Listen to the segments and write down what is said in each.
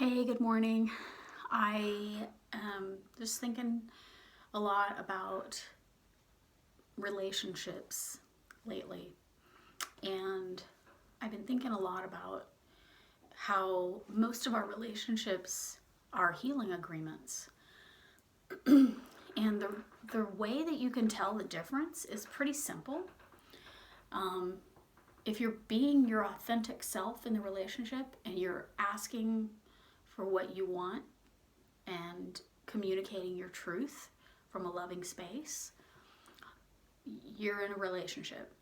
Hey, good morning. I am just thinking a lot about relationships lately. And I've been thinking a lot about how most of our relationships are healing agreements. And the way that you can tell the difference is pretty simple. Um, if you're being your authentic self in the relationship and you're asking for what you want and communicating your truth from a loving space, you're in a relationship.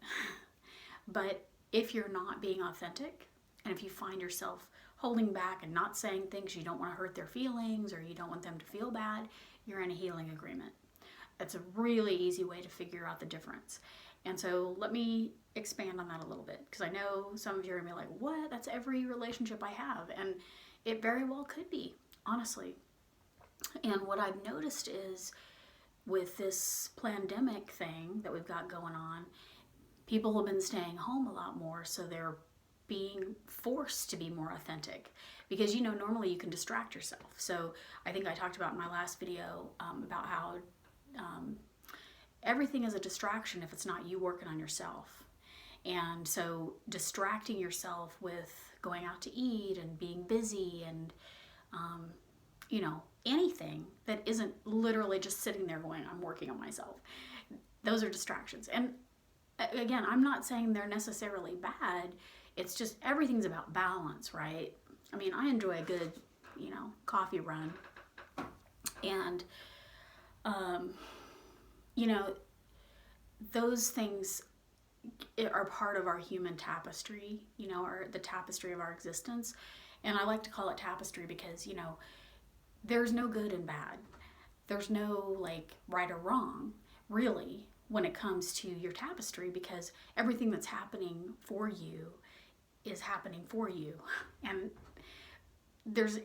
But if you're not being authentic, and if you find yourself holding back and not saying things, you don't want to hurt their feelings or you don't want them to feel bad, you're in a healing agreement. That's a really easy way to figure out the difference. And so let me expand on that a little bit, because I know some of you are going to be like, what? That's every relationship I have. And it very well could be, honestly. And what I've noticed is with this pandemic thing that we've got going on, people have been staying home a lot more, so they're being forced to be more authentic, because normally you can distract yourself. So I think I talked about in my last video about how everything is a distraction if it's not you working on yourself. And so distracting yourself with going out to eat and being busy and anything that isn't literally just sitting there going, I'm working on myself, those are distractions. And again, I'm not saying they're necessarily bad. It's just everything's about balance, right? I mean, I enjoy a good, coffee run. And, those things are part of our human tapestry, or the tapestry of our existence. And I like to call it tapestry because, there's no good and bad. There's no right or wrong, really, when it comes to your tapestry, because everything that's happening for you is happening for you. And there's,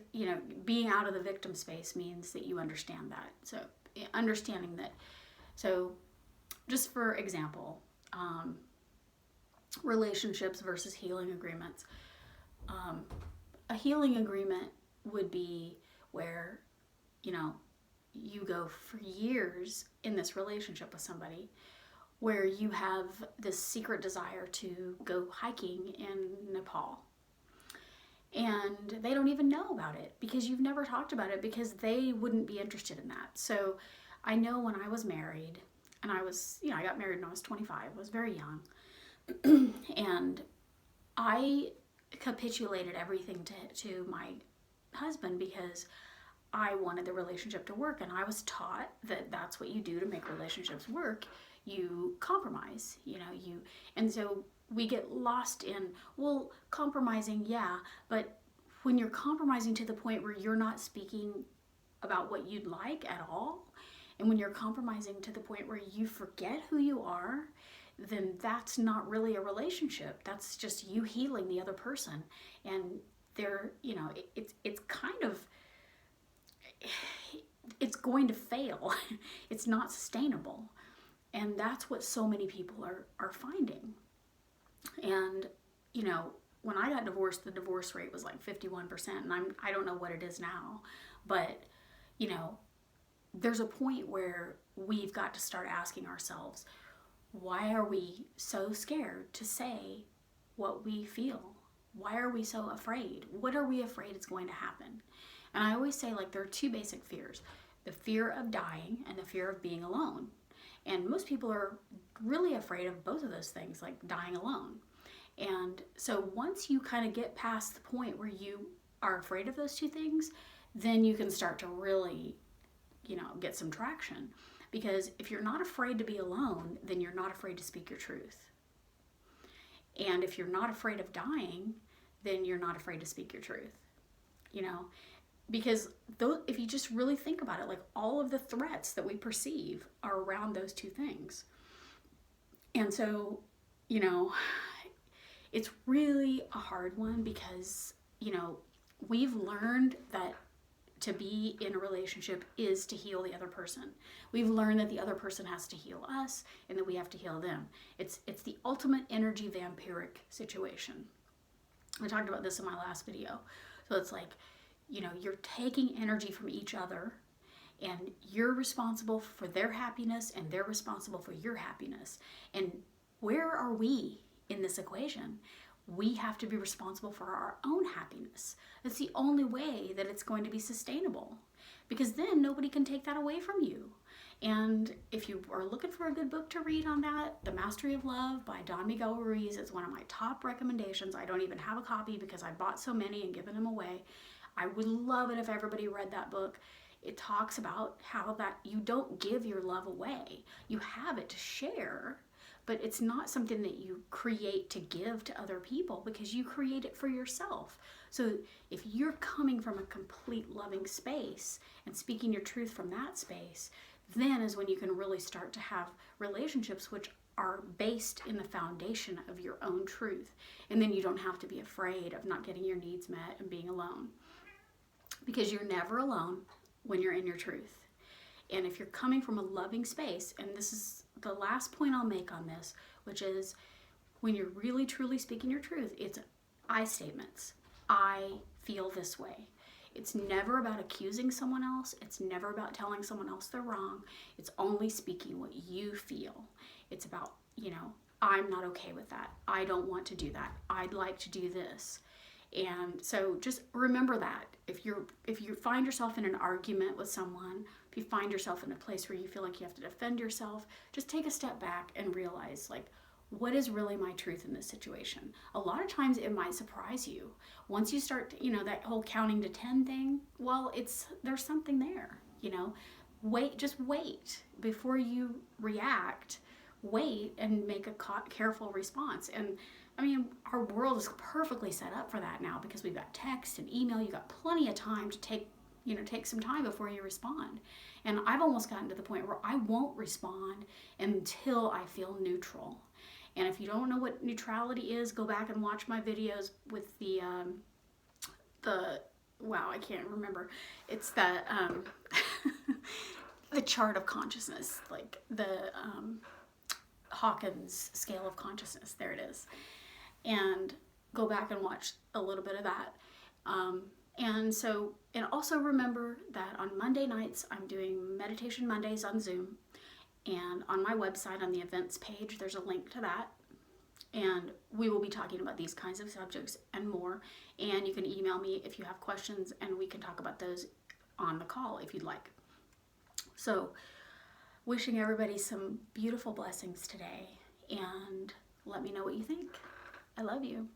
being out of the victim space means that you understand that. So understanding that. So just for example, relationships versus healing agreements. A healing agreement would be where, you go for years in this relationship with somebody where you have this secret desire to go hiking in Nepal. And they don't even know about it because you've never talked about it, because they wouldn't be interested in that. So I know when I was married, and I got married when I was 25, I was very young. And I capitulated everything to my husband because I wanted the relationship to work, and I was taught that that's what you do to make relationships work. You compromise, and so we get lost in, well, compromising, yeah, but when you're compromising to the point where you're not speaking about what you'd like at all, and when you're compromising to the point where you forget who you are, then that's not really a relationship. That's just you healing the other person. And it's kind of, it's going to fail. It's not sustainable. And that's what so many people are finding. And, when I got divorced, the divorce rate was like 51%. And I don't know what it is now. But, there's a point where we've got to start asking ourselves, why are we so scared to say what we feel? Why are we so afraid? What are we afraid is going to happen? And I always say, there are two basic fears: the fear of dying and the fear of being alone. And most people are really afraid of both of those things, like dying alone. And so once you kind of get past the point where you are afraid of those two things, then you can start to really, get some traction. Because if you're not afraid to be alone, then you're not afraid to speak your truth. And if you're not afraid of dying, then you're not afraid to speak your truth. Because if you just really think about it, all of the threats that we perceive are around those two things. And so, it's really a hard one because, we've learned that to be in a relationship is to heal the other person. We've learned that the other person has to heal us and that we have to heal them. It's the ultimate energy vampiric situation. I talked about this in my last video. So it's you're taking energy from each other, and you're responsible for their happiness and they're responsible for your happiness. And where are we in this equation? We have to be responsible for our own happiness. It's the only way that it's going to be sustainable, because then nobody can take that away from you. And if you are looking for a good book to read on that, The Mastery of Love by Don Miguel Ruiz is one of my top recommendations. I don't even have a copy because I bought so many and given them away. I would love it if everybody read that book. It talks about how that you don't give your love away. You have it to share, but it's not something that you create to give to other people, because you create it for yourself. So if you're coming from a complete loving space and speaking your truth from that space, then is when you can really start to have relationships which are based in the foundation of your own truth. And then you don't have to be afraid of not getting your needs met and being alone, because you're never alone when you're in your truth. And if you're coming from a loving space, and this is the last point I'll make on this, which is when you're really truly speaking your truth, it's I statements. I feel this way. It's never about accusing someone else. It's never about telling someone else they're wrong. It's only speaking what you feel. It's about, I'm not okay with that. I don't want to do that. I'd like to do this. And so just remember that if you find yourself in an argument with someone, if you find yourself in a place where you feel like you have to defend yourself, just take a step back and realize, like, what is really my truth in this situation? A lot of times it might surprise you. Once you start, that whole counting to 10 thing, well, there's something there, just wait before you react. Wait and make a careful response. And I mean, our world is perfectly set up for that now, because we've got text and email. You've got plenty of time to take some time before you respond. And I've almost gotten to the point where I won't respond until I feel neutral. And if you don't know what neutrality is, go back and watch my videos with the I can't remember. It's the the chart of consciousness, like the Hawkins scale of consciousness. There it is. And go back and watch a little bit of that. And also remember that on Monday nights, I'm doing Meditation Mondays on Zoom. And on my website, on the events page, there's a link to that. And we will be talking about these kinds of subjects and more. And you can email me if you have questions, and we can talk about those on the call if you'd like. So, wishing everybody some beautiful blessings today, and let me know what you think. I love you.